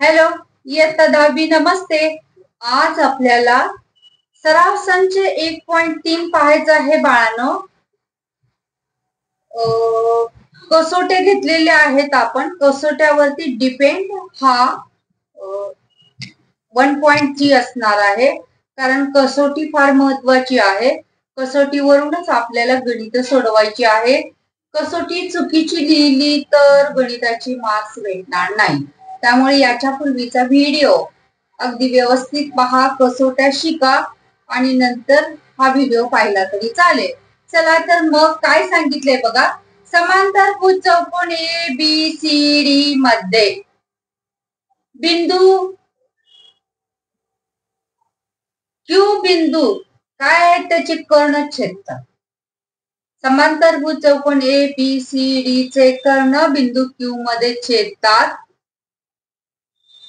Hello, इयत्ता 10वी नमस्ते. आज आपल्याला सराव संच 1.3 पाहायचं आहे बाळांनो. कसोट्या घेतलेल्या आहेत आपण. कसोट्यावरती डिपेंड हा 1.3 असणार आहे, कारण कसोटी फार महत्वाची आहे. कसोटीवरूनच आपल्याला गणित सोडवायची आहे. कसोटी चुकीची लिहिली तर गणिताची मार्क्स भेटणार नाही. त्यामुळे याच्या पूर्वीचा व्हिडिओ अगदी व्यवस्थित पहा, कसोट्या शिका आणि नंतर हा व्हिडिओ पाहिला तरी चालेल. चला तर मग काय सांगितलंय बघा. समांतरभुज चौकोन ABCD मध्ये बिंदू Q बिंदू काय आहे, त्याचे कर्ण छेदतात. समांतरभुज चौकोन ABCD चे कर्ण बिंदू Q मध्ये छेदतात.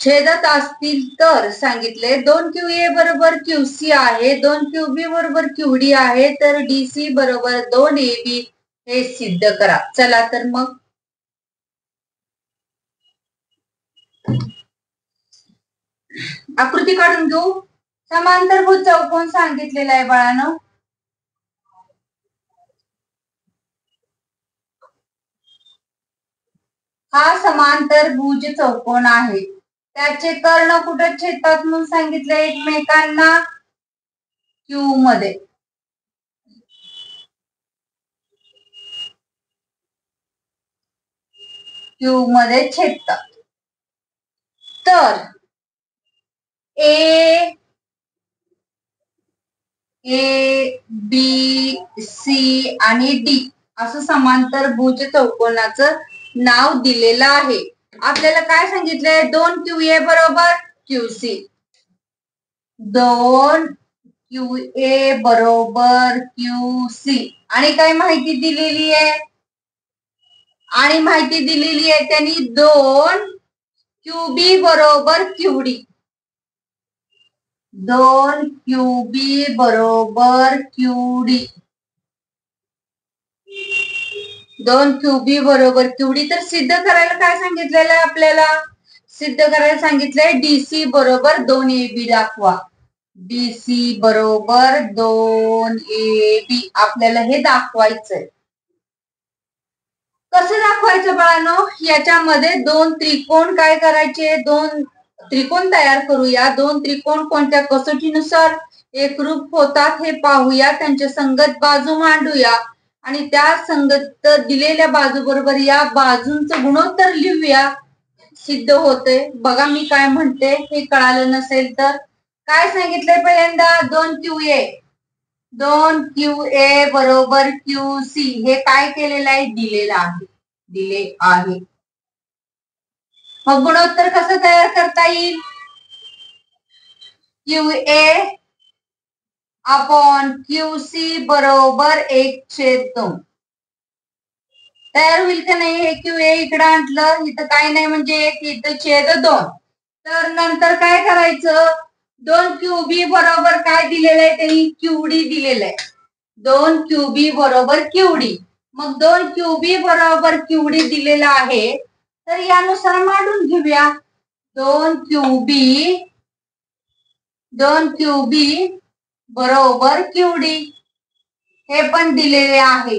छेदत असतील तर सांगितले 2QA बरोबर QC आहे, 2QB बरोबर QD आहे, तर DC बरोबर 2AB हे सिद्ध करा. चला तर मग आकृती काढून घेऊ. समांतरभुज चौकोन सांगितलेला आहे बाळांनो. हा समांतरभुज चौकोन आहे. त्याचे कर्ण कुठे छेदतात म्हणून सांगितले, एकमेकांना Q मध्ये. Q मध्ये छेदतात. तर A B C आणि D असं समांतरभुज चौकोनाचं नाव दिलेलं आहे. आपल्याला काय सांगितलंय, 2QA बरोबर QC, 2QA बरोबर QC आणि काय माहिती दिलेली आहे, त्यांनी 2QB बरोबर QD, 2QB बरोबर QD, 2QB बरोबर QD. तर सिद्ध करायला काय सांगितलेलं आहे, आपल्याला सिद्ध करायला सांगितलंय DC बरोबर 2AB दाखवा. DC बरोबर 2AB आपल्याला हे दाखवायचंय. कसं दाखवायचं बाळांनो, याच्यामध्ये दोन त्रिकोण काय करायचे, दोन त्रिकोण तयार करूया. दोन त्रिकोण कोणत्या कसोटीनुसार एकरूप होतात हे पाहूया, त्यांच्या संगत बाजू मांडूया आणि त्या संगत दिलेल्या बाजू बरोबर या बाजूंचं गुणोत्तर लिहूया. सिद्ध होते. बघा मी काय म्हणते, हे कळालं नसेल तर काय सांगितलंय पहिल्यांदा, 2QA बरोबर QC हे काय केलेलं आहे, दिलेलं आहे, दिले आहे. मग गुणोत्तर कसं तयार करता येईल, QA अपॉन QC बरोबर 1/2 तयार होईल का नाही. हे QA इकडे आणलं, इथं काय नाही म्हणजे 1, इथं छेद 2. तर नंतर काय करायचं, 2QB बरोबर काय दिलेलं आहे, त्यांनी QD दिलेलं आहे. 2QB बरोबर QD. मग 2QB बरोबर QD दिलेला आहे, तर यानुसार मांडून घेऊया. 2QB बरोबर QD हे पण दिलेले आहे,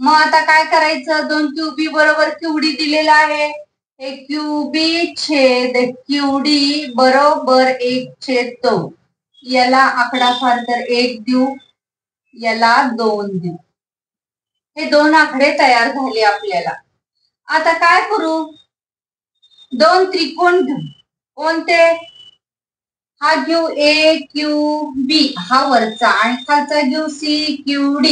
मग आता काय करायचं, 2QB बरोबर QD दिलेला आहे, हे QB छेद QD बरोबर 1/2. याला आकडा फार तर 1 देऊ, याला 2 देऊ. हे दोन आकडे तयार झाले आपल्याला. आता काय करू, दोन त्रिकोण घेऊ. कोणते, हा घेऊ AQB हा वरचा आणि खालचा घेऊ CQD.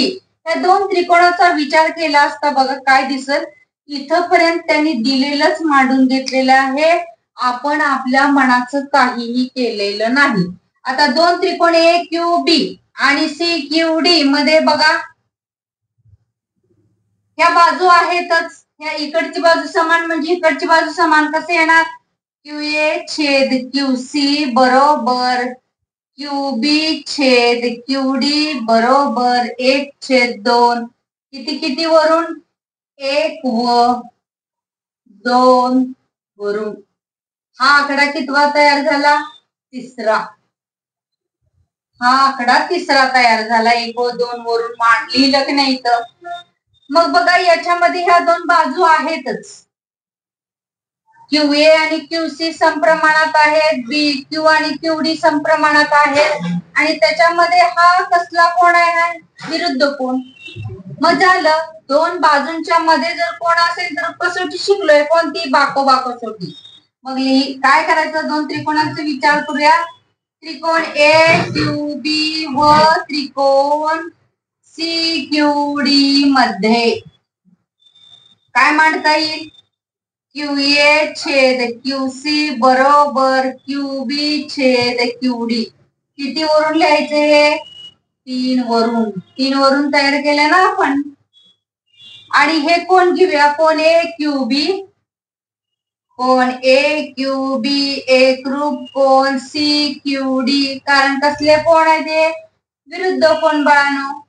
या दोन त्रिकोणाचा विचार केला असता बघा काय दिसल, इथपर्यंत त्यांनी दिलेलंच मांडून घेतलेलं आहे. आपण आपल्या मनाचं काहीही केलेलं नाही. आता दोन त्रिकोण AQB आणि CQD मध्ये बघा या बाजू आहेतच, या इकडची बाजू समान म्हणजे इकडची बाजू समान. कसे येणार, QA छेद QC बरोबर QB छेद QD बरोबर 1/2. किती वरून 1 व 2 वरून हा आकडा कितवा तयार झाला? तिसरा. हा आकडा तिसरा तयार झाला. 1 व 2 वरून लिहिलं की नाही तर. मग बघा याच्यामध्ये ह्या दोन बाजू आहेतच. QA आणि QC समप्रमाणात आहेत, BQ आणि QD समप्रमाणात आहेत आणि त्याच्यामध्ये हा कसला कोण आहे? विरुद्ध कोण. मग झालं दोन बाजूंच्या मध्ये जर कोण असेल तर कसोटी शिकलोय कोणती? बाकोबा कसोटी. मग काय करायचं? दोन त्रिकोणांचा विचार करूया. त्रिकोण AQB व त्रिकोण CQD मध्ये काय मांडता येईल? QA छेद QC बरोबर QB छेद QD. किती वरून लिहायचे हे? 3 वरून. 3 वरून तयार केलं ना आपण. आणि हे कोण घेऊया? कोण AQB, कोण AQB एकरूप कोण CQD. कारण कसले कोण आहे ते? विरुद्ध कोण बाळांनो.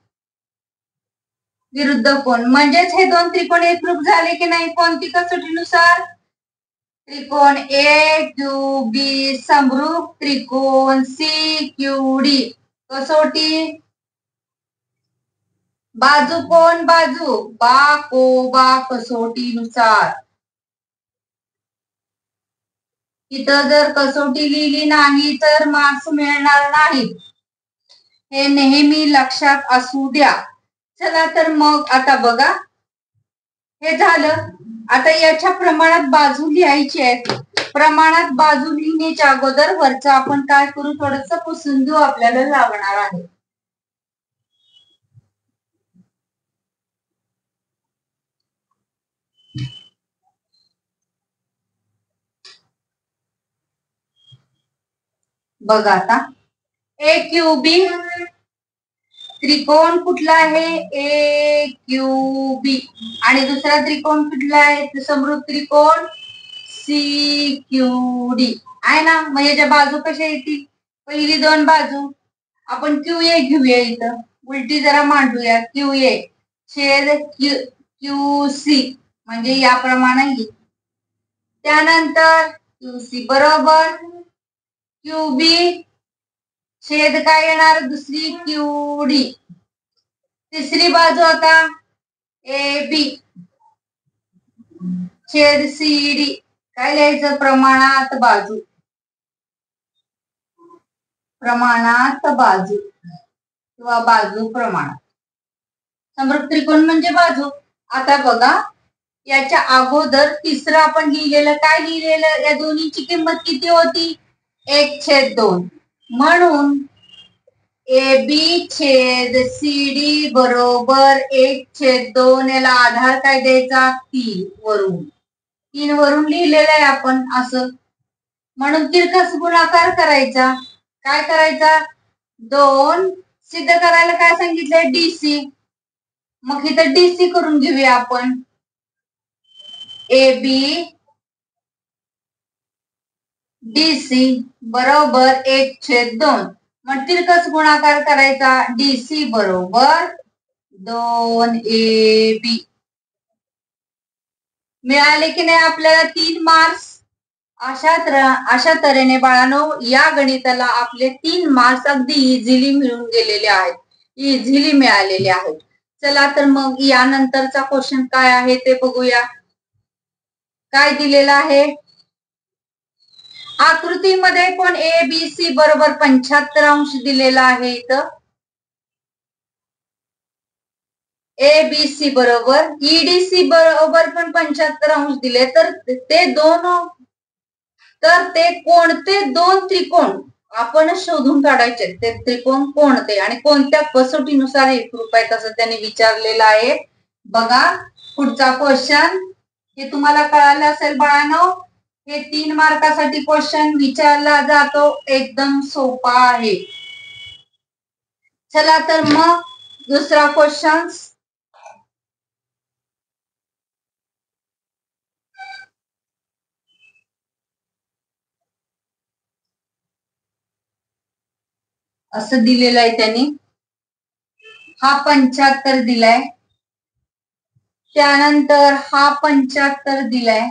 विरुद्ध कोण म्हणजेच हे दोन त्रिकोण एकरूप झाले की नाही? कोणती कसोटीनुसार? त्रिकोण AQB समरूप त्रिकोण CQD कसोटी. बाजू कोण बाजू? बाकोबा कसोटीनुसार. इथं जर कसोटी लिहिली नाही तर मार्क्स मिळणार नाही, हे नेहमी लक्षात असू द्या. चला तर मग आता बघा हे झालं. आता याच्या प्रमाणात बाजू लिहायची आहे. प्रमाणात बाजू लिहिण्याच्या अगोदर वरचं आपण काय करू? थोडस पुसून घेऊ, आपल्याला लागणार आहे. बघा आता AQB त्रिकोण कुठला आहे? AQB. आणि दुसरा त्रिकोण कुठला आहे? समरूप त्रिकोण CQD आहे ना. मग याच्या बाजू कशा येतील? पहिली दोन बाजू आपण QA घेऊया. इथं उलटी जरा मांडूया. QA छेद QC म्हणजे याप्रमाणे येईल. त्यानंतर QC बरोबर QB छेद काय येणार? दुसरी QD. तिसरी बाजू आता AB छेद CD. काय लिहायचं? प्रमाणात बाजू. प्रमाणात बाजू किंवा बाजू प्रमाणात. समरूप त्रिकोण म्हणजे बाजू. आता बघा याच्या अगोदर तिसरं आपण लिहिलेलं काय लिहिलेलं? या दोन्हीची किंमत किती होती? 1/2. म्हणून AB छेद CD बरोबर 1/2. याला आधार काय द्यायचा? 3 वरून. 3 वरून लिहिलेलं आहे आपण असं. म्हणून तिरकस गुणाकार करायचा. काय करायचा? 2 सिद्ध करायला काय सांगितलंय? DC. मग इथं DC करून घेऊया आपण. AB DC बरोबर 1/2. मग तिरकस गुणाकार करायचा. DC बरोबर 2AB. मिळाले की नाही आपल्याला 3 मार्क्स? अशा तऱ्हेने बाळांनो या गणिताला आपले 3 मार्क्स अगदी इझिली मिळून गेलेले आहेत. इझिली मिळालेले आहेत. चला तर मग यानंतरचा क्वेश्चन काय आहे ते बघूया. काय दिलेलं आहे? आकृतीमध्ये कोण ABC बरोबर 75 अंश दिलेला आहे. इथं ABC बरोबर EDC बरोबर पण 75 अंश दिले. तर ते कोणते दोन त्रिकोण आपण शोधून काढायचे? ते त्रिकोण कोणते आणि कोणत्या कसोटीनुसार एकरूप आहेत असं त्यांनी विचारलेलं आहे. बघा पुढचा क्वेश्चन. हे तुम्हाला कळालं असेल बाळांनो. हे 3 मार्कासाठी क्वेश्चन विचारला जातो. एकदम सोपा आहे. चला तर मग दुसरा क्वेश्चन. असं दिलेलं आहे त्यांनी. हा 75 दिलाय. त्यानंतर हा 75 दिलाय.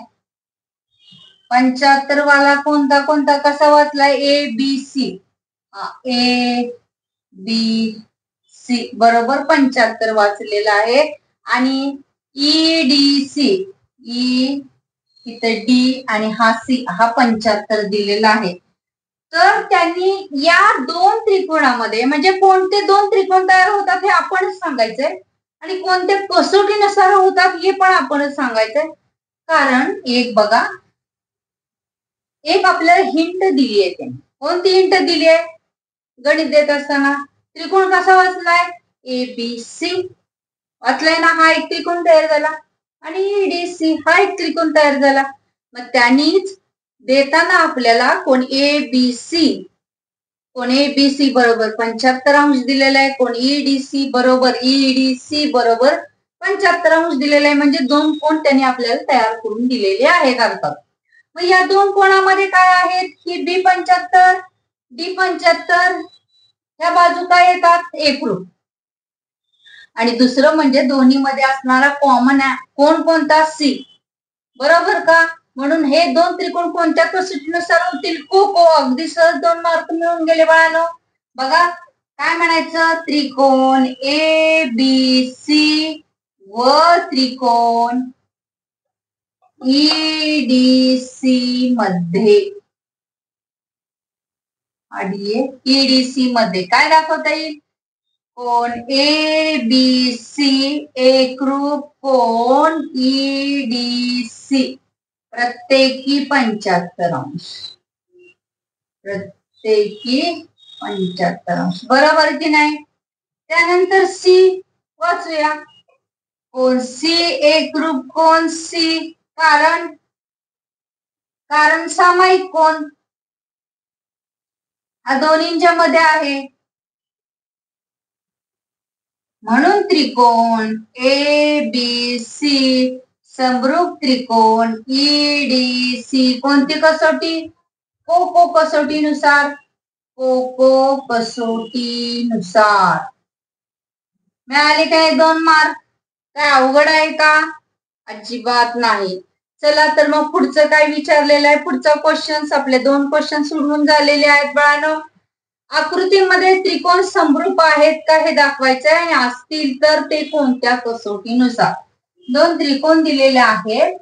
75 वाला कोणता कोणता कसा वाचलाय? A B C. A B C बरोबर 75 वाचलेला आहे. आणि ई डी सी, ई इथं डी आणि हा सी, हा 75 दिलेला आहे. तर त्यांनी या दोन त्रिकोणामध्ये म्हणजे कोणते दोन त्रिकोण तयार होतात हे आपणच सांगायचंय आणि कोणते कसोटीनुसार होतात हे पण आपणच सांगायचंय. कारण एक बघा, एक आपल्याला हिंट दिली आहे. त्यांनी कोणती हिंट दिली आहे? गणित देत असताना त्रिकोण कसा वाचलाय? ए बी सी वाचलाय ना. हा एक त्रिकोण तयार झाला आणि ई डी सी हा एक त्रिकोण तयार झाला. मग त्यांनीच देताना आपल्याला कोण ए बी सी, कोण ए बी सी बरोबर 75 अंश दिलेला आहे, कोण ई डी सी बरोबर ई डी सी बरोबर 75 अंश दिलेला आहे. म्हणजे दोन कोण त्यांनी आपल्याला तयार करून दिलेले आहेत अर्थात. मग या दोन कोणामध्ये काय आहेत? ही बी 75, डी 75, ह्या बाजू काय येतात? एकरूप. आणि दुसरं म्हणजे दोन्ही मध्ये असणारा कॉमन कोण कोणता? सी. बरोबर का? म्हणून हे दोन त्रिकोण कोणत्या कसोटीनुसार होतील? को अगदी सहज 2 मार्क मिळून गेले बाळांनो. बघा काय म्हणायचं? त्रिकोण ए बी सी व त्रिकोण ई डी सी मध्ये, ईडीसी मध्ये काय दाखवता येईल? कोण ए बी सी एकरूप कोण ई डी सी प्रत्येकी 75 अंश, प्रत्येकी 75 अंश. बरोबर की नाही? त्यानंतर सी वाचूया. कोण सी एकरूप कोण सी, कारण सामायिक कोण हा दोन्हींच्या मध्ये आहे. म्हणून त्रिकोण ए बी सी समरूप त्रिकोण ई डी सी कोणती कसोटी? को कसोटीनुसार, को कसोटीनुसार. मिळाले काय 2 मार्क? काय अवघड आहे का? अजिबात नाही. चला तर मग पुढचं काय विचारलेलं आहे? पुढचा क्वेश्चन, आपले 2 क्वेश्चन सोडवून झालेले आहेत बाळांनो. आकृतीमध्ये त्रिकोण समरूप आहेत का हे दाखवायचं आहे आणि असतील तर ते कोणत्या कसोटीनुसार. 2 त्रिकोण दिलेले आहेत.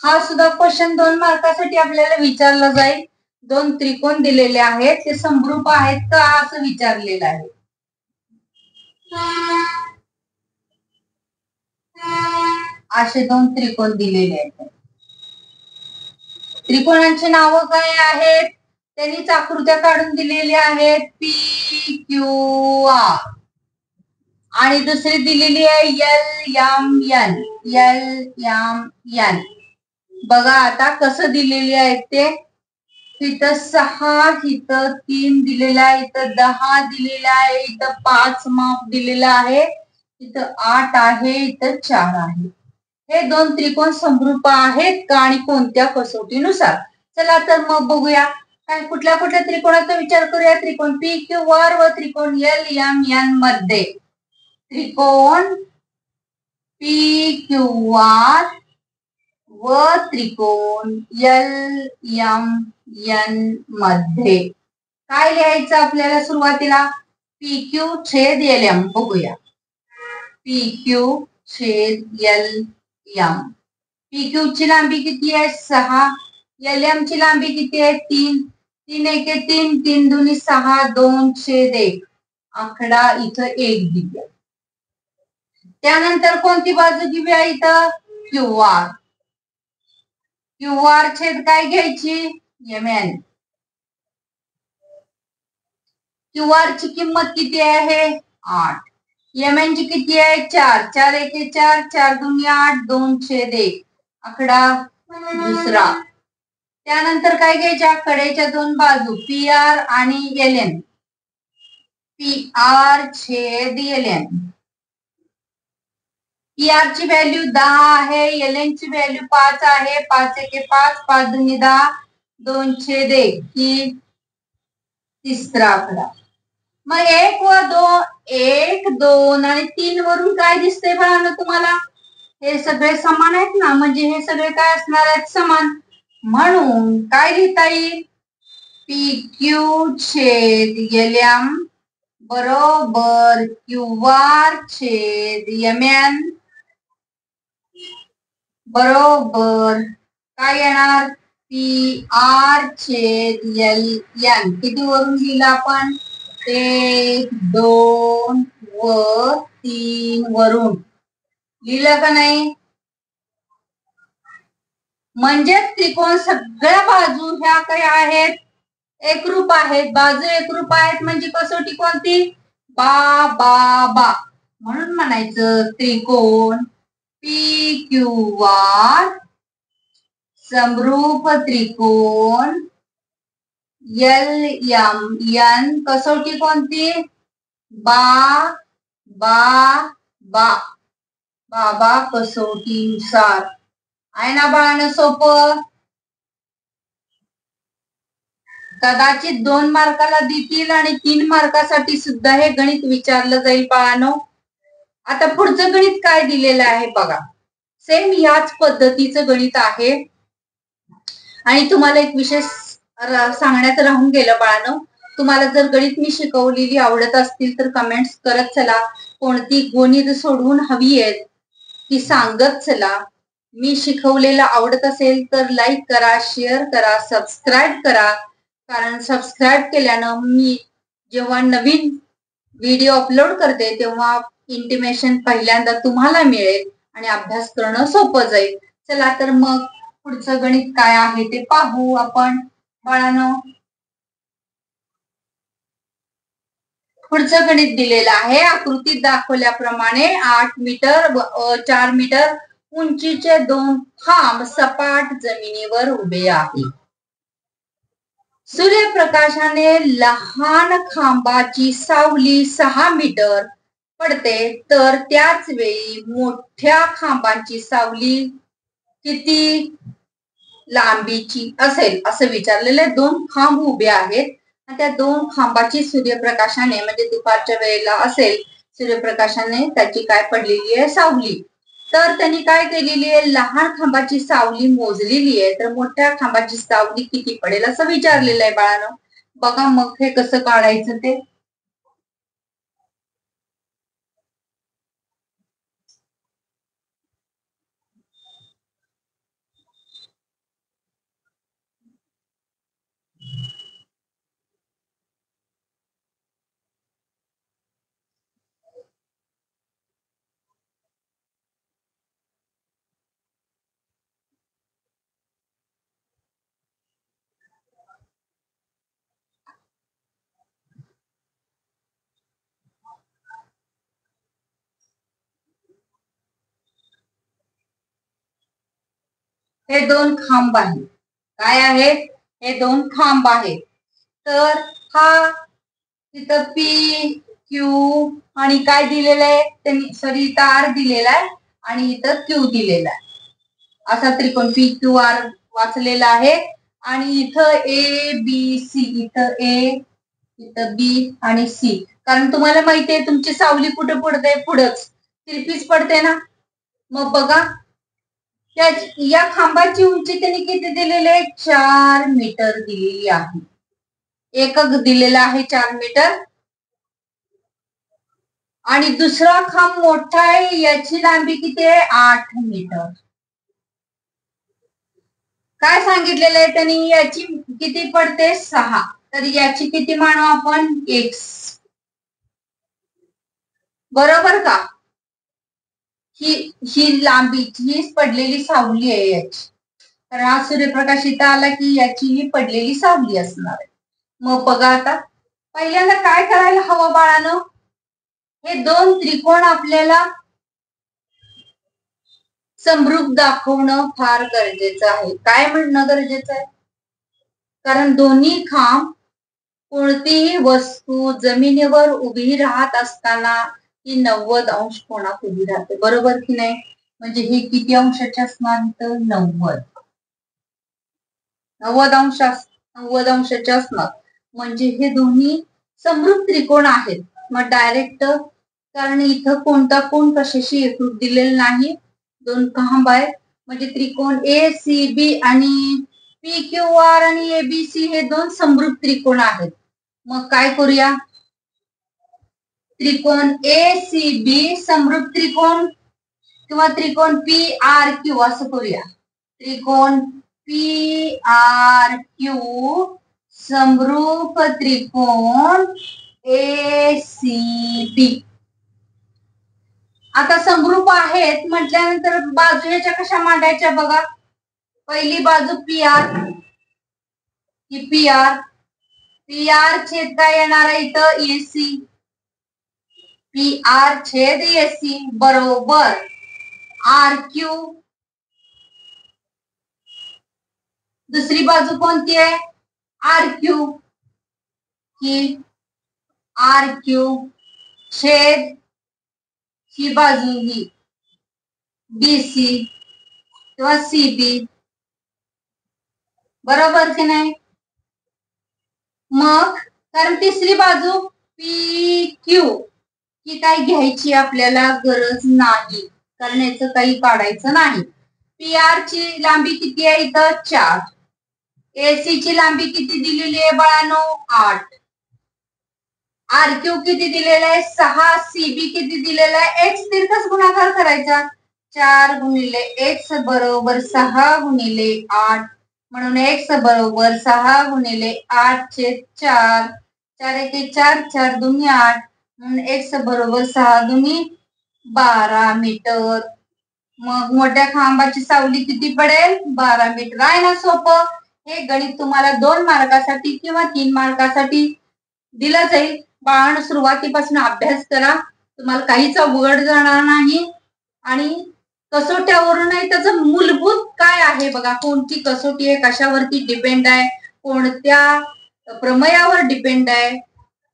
हा सुद्धा क्वेश्चन 2 मार्कासाठी आपल्याला विचारला जाईल. 2 त्रिकोण दिलेले आहेत, ते समरूप आहेत का असं विचारलेलं आहे. असे 2 त्रिकोण दिलेले आहेत. त्रिकोणांची नावं काय आहेत? त्यांनीच आकृत्या काढून दिलेल्या आहेत. पी क्यू आर आणि दुसरी दिलेली आहे L M N, L M N. बघा आता कसं दिलेले आहेत ते. इथं 6, इथं 3 दिलेला आहे, इथं 10 दिलेला आहे, इथं 5 माप दिलेला आहे, इथं 8 आहे, इथं 4 आहे. हे 2 त्रिकोण समरूप आहेत का आणि कोणत्या कसोटीनुसार? चला तर मग बघूया. काय कुठल्या कुठल्या त्रिकोणाचा विचार करूया? त्रिकोण पी क्यू आर व त्रिकोण एल एम एन मध्ये. त्रिकोण पी क्यू आर व त्रिकोण एल एम एन मध्ये काय लिहायचं आपल्याला सुरुवातीला? पी क्यू छेद एल एम. बघूया. पी क्यू छेद एल एम. पी क्यू ची लांबी किती आहे? 6. एल एम ची लांबी किती आहे? 3. 3 एके 3, 3 दुनी 6, 2 छेद 1. आकडा इथं 1 दिली. त्यानंतर कोणती बाजू घेऊया इथं? Q R. क्यू आर छेद काय घ्यायची? M N. क्यू आर ची किंमत किती आहे? 8. एम एन ची किती आहे? 4. 4 एके 4, 4 दुनी 8, 2 छेद 1. आकडा दुसरा. त्यानंतर काय घ्यायच्या? कडेच्या 2 बाजू पी आर आणि एल एन. पी आर छेद एल एन. पी आर ची व्हॅल्यू 10 आहे, एल एन ची व्हॅल्यू 5 आहे. 5 एके 5, 5 दुनी 10, 2 छेद 1 ही तिसरा आकडा. मग 1 व 2, 1, 2 आणि 3 वरून काय दिसतंय बाळांनो तुम्हाला? हे सगळे समान आहेत ना, म्हणजे हे सगळे काय असणार आहेत, समान. म्हणून काय लिहिता येईल, पी क्यू छेद एल एम बरोबर क्यू आर छेद एम एन बरोबर काय येणार, पी आर छेद एल एन. किती वरून लिहिलं आपण, 1 2 व 3 वरून लिहिलं का नाही. म्हणजे त्रिकोण सगळ्या बाजू ह्या काय आहेत, एकरूप आहेत. बाजू एकरूप आहेत म्हणजे कसोटी कोणती, बा बा बा. म्हणून म्हणायचं त्रिकोण पी क्यू आर समरूप त्रिकोण एल एम एन कसोटी कोणती, बा बा बा. बाबा कसोटीनुसार. आहे ना बाळानं सोपं. कदाचित 2 मार्काला देतील आणि 3 मार्कासाठी सुद्धा हे गणित विचारलं जाईल बाळानो. आता पुढचं गणित काय दिलेलं आहे बघा. सेम याच पद्धतीचं गणित आहे. आणि तुम्हाला एक विषय सांगण्याचं राहून गेलं बाळानो, तुम्हाला जर गणित मी शिकवलेली आवडत असतील तर कमेंट्स करत चला. कोणती गणित सोडवून हवी आहेत ती सांगत चला. मी शिकवलेलं आवडत असेल तर लाईक करा, शेअर करा, सबस्क्राईब करा. कारण सबस्क्राईब केल्यानं मी जेव्हा नवीन व्हिडिओ अपलोड करते तेव्हा इंटिमेशन पहिल्यांदा तुम्हाला मिळेल आणि अभ्यास करणं सोपं जाईल. चला तर मग पुढचं गणित काय आहे ते पाहू आपण बाळांनो. पुढचं गणित दिलेलं आहे आकृतीत दाखवल्याप्रमाणे 8 मीटर व 4 मीटर उंचीचे 2 खांब सपाट जमिनीवर उभे आहेत. सूर्यप्रकाशाने लहान खांबाची सावली 6 मीटर पडते तर त्याच वेळी मोठ्या खांबाची सावली किती लांबीची असेल असं विचारलेलं आहे. 2 खांब उभे आहेत आणि त्या 2 खांबाची सूर्यप्रकाशाने म्हणजे दुपारच्या वेळेला असेल, सूर्यप्रकाशाने त्याची काय पडलेली आहे, सावली. तर त्यांनी काय केलेली आहे, लहान खांबाची सावली मोजलेली आहे तर मोठ्या खांबाची सावली किती पडेल असं विचारलेलं आहे बाळांनो. बघा मग हे कसं काढायचं ते. हे 2 खांब आहेत. काय आहेत, हे 2 खांब आहेत. तर हा तिथं पी क्यू आणि काय दिलेलं आहे त्यांनी, सॉरी इथं आर दिलेला आहे आणि इथं क्यू दिलेला आहे. असा त्रिकोण पी क्यू आर वाचलेला आहे. आणि इथं ए बी सी, इथं ए इथं बी आणि सी. कारण तुम्हाला माहिती आहे तुमची सावली कुठे पडते, पुढंच तिरपीच पडते ना. मग बघा या खांबाची उंची त्यांनी किती दिलेली आहे, 4 मीटर दिलेली आहे. एकक दिलेला आहे 4 मीटर. आणि दुसरा खांब मोठा आहे, याची लांबी किती आहे, 8 मीटर. काय सांगितलेलं आहे त्यांनी, याची किती पडते, 6. तर याची किती मानू आपण, x. बरोबर का. ही लांबीची ही पडलेली सावली आहे याची. तर हा सूर्यप्रकाश इथं आला की याची ही पडलेली सावली असणार आहे. मग बघा आता पहिल्यांदा काय करायला हवं बाळानं, हे 2 त्रिकोण आपल्याला समरूप दाखवणं फार गरजेचं आहे. काय म्हणणं गरजेचं आहे, कारण दोन्ही खांब कोणतीही वस्तू जमिनीवर उभी राहत असताना ही 90 अंश कोणात उभी राहते, बरोबर की नाही. म्हणजे हे किती अंशाचे असणार, तर 90 अंश 90 अंशाचे असणार. म्हणजे हे दोन्ही समरूप त्रिकोण आहेत. मग डायरेक्ट, कारण इथं कोणता कोण कशाशी एकरूप दिलेला नाही, दोन खांब आहेत म्हणजे त्रिकोण ए सी बी आणि पी क्यू आर आणि एबीसी हे दोन समरूप त्रिकोण आहेत. मग काय करूया, त्रिकोण ए सी बी समरूप त्रिकोण किंवा त्रिकोण पी आर क्यू असं करूया. त्रिकोण पी आर क्यू समरूप त्रिकोण ए सी बी. आता समरूप आहेत म्हटल्यानंतर बाजू ह्याच्या कशा मांडायच्या बघा. पहिली बाजू पी आर, ही पी आर, पी आर छेद काय येणार आहे इथं एसी, पी आर छेद एसी बरोबर आर क्यू. दुसरी बाजू कोणती आहे आर क्यू, ही आर क्यू छेद ही बाजू ही बीसी किंवा सीबी बरोबर की नाही. मग कारण तिसरी बाजू पी क्यू ही काही घ्यायची आपल्याला गरज नाही कारण याचं काही काढायचं नाही. पी आर ची लांबी किती आहे इथं 4, एसी ची लांबी किती दिलेली आहे बाळांनो 8, आर क्यू किती दिलेला आहे 6, सीबी किती दिलेला आहे एक्स तिरकस गुणाकार करायचा 4 गुणिले एक्स बरोबर 6 गुणिले 8 म्हणून एक्स बरोबर 6 गुणिले 8 छेद 4, 4 एके 4, 4 दुनी 8 म्हणून एक्स बरोबर 6 दुनी 12 मीटर. मग मोठ्या खांबाची सावली किती पडेल 12 मीटर. आहे ना सोपं. हे गणित तुम्हाला 2 मार्कासाठी किंवा 3 मार्कासाठी दिलं जाईल. बाळांनो सुरुवातीपासून अभ्यास करा, तुम्हाला काहीच अवघड जाणार नाही. आणि कसोट्यावरूनही त्याचं मूलभूत काय आहे बघा, कोणती कसोटी आहे, कशावरती डिपेंड आहे, कोणत्या प्रमेयावर डिपेंड आहे,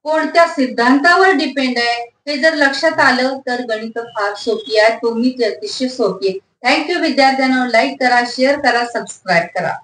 कोणत्या सिद्धांतावर डिपेंड आहे, हे जर लक्षात आलं तर गणित फार सोपी आहे, तुम्ही अतिशय सोपी आहे. थँक्यू विद्यार्थ्यांनो. लाईक करा, शेअर करा, सबस्क्राईब करा.